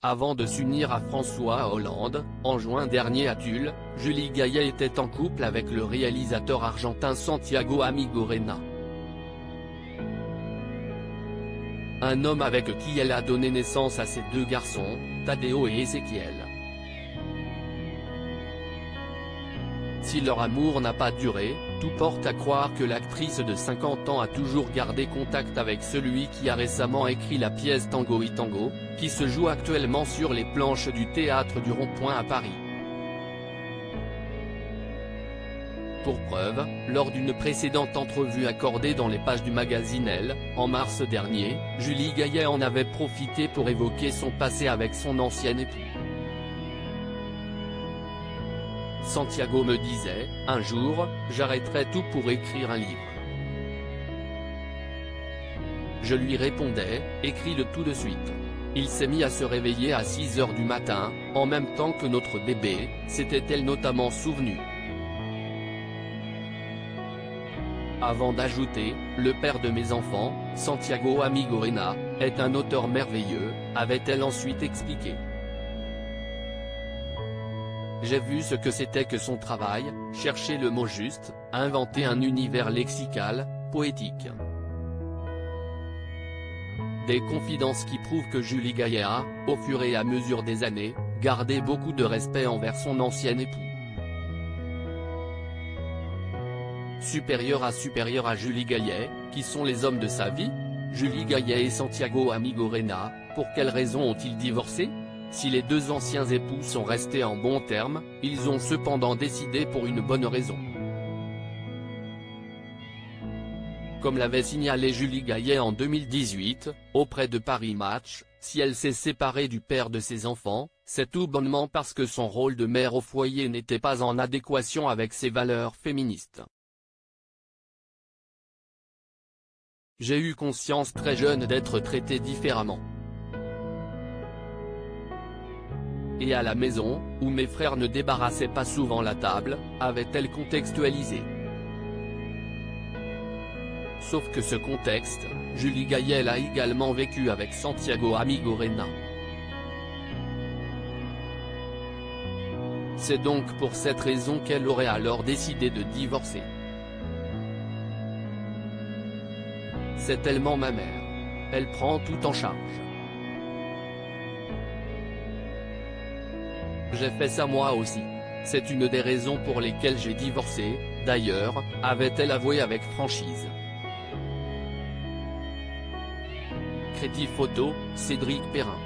Avant de s'unir à François Hollande, en juin dernier à Tulle, Julie Gaillet était en couple avec le réalisateur argentin Santiago Amigorena. Un homme avec qui elle a donné naissance à ses deux garçons, Tadeo et Ezequiel. Si leur amour n'a pas duré, tout porte à croire que l'actrice de 50 ans a toujours gardé contact avec celui qui a récemment écrit la pièce Tango y Tango, qui se joue actuellement sur les planches du théâtre du Rond-Point à Paris. Pour preuve, lors d'une précédente entrevue accordée dans les pages du magazine Elle, en mars dernier, Julie Gaillet en avait profité pour évoquer son passé avec son ancien époux. Santiago me disait, un jour, j'arrêterai tout pour écrire un livre. Je lui répondais, écris-le tout de suite. Il s'est mis à se réveiller à 6 h du matin, en même temps que notre bébé, s'était-elle notamment souvenue. Avant d'ajouter, le père de mes enfants, Santiago Amigorena, est un auteur merveilleux, avait-elle ensuite expliqué. J'ai vu ce que c'était que son travail, chercher le mot juste, inventer un univers lexical, poétique. Des confidences qui prouvent que Julie Gaillet a, au fur et à mesure des années, gardé beaucoup de respect envers son ancien époux. Supérieur à Julie Gaillet, qui sont les hommes de sa vie? Julie Gaillet et Santiago Amigorena, pour quelles raisons ont-ils divorcé? Si les deux anciens époux sont restés en bons termes, ils ont cependant décidé pour une bonne raison. Comme l'avait signalé Julie Gaillet en 2018, auprès de Paris Match, si elle s'est séparée du père de ses enfants, c'est tout bonnement parce que son rôle de mère au foyer n'était pas en adéquation avec ses valeurs féministes. J'ai eu conscience très jeune d'être traitée différemment. Et à la maison, où mes frères ne débarrassaient pas souvent la table, avait-elle contextualisé. Sauf que ce contexte, Julie Gaillet l'a également vécu avec Santiago Amigorena. C'est donc pour cette raison qu'elle aurait alors décidé de divorcer. C'est tellement ma mère. Elle prend tout en charge. J'ai fait ça moi aussi. C'est une des raisons pour lesquelles j'ai divorcé, d'ailleurs, avait-elle avoué avec franchise. Crédit photo, Cédric Perrin.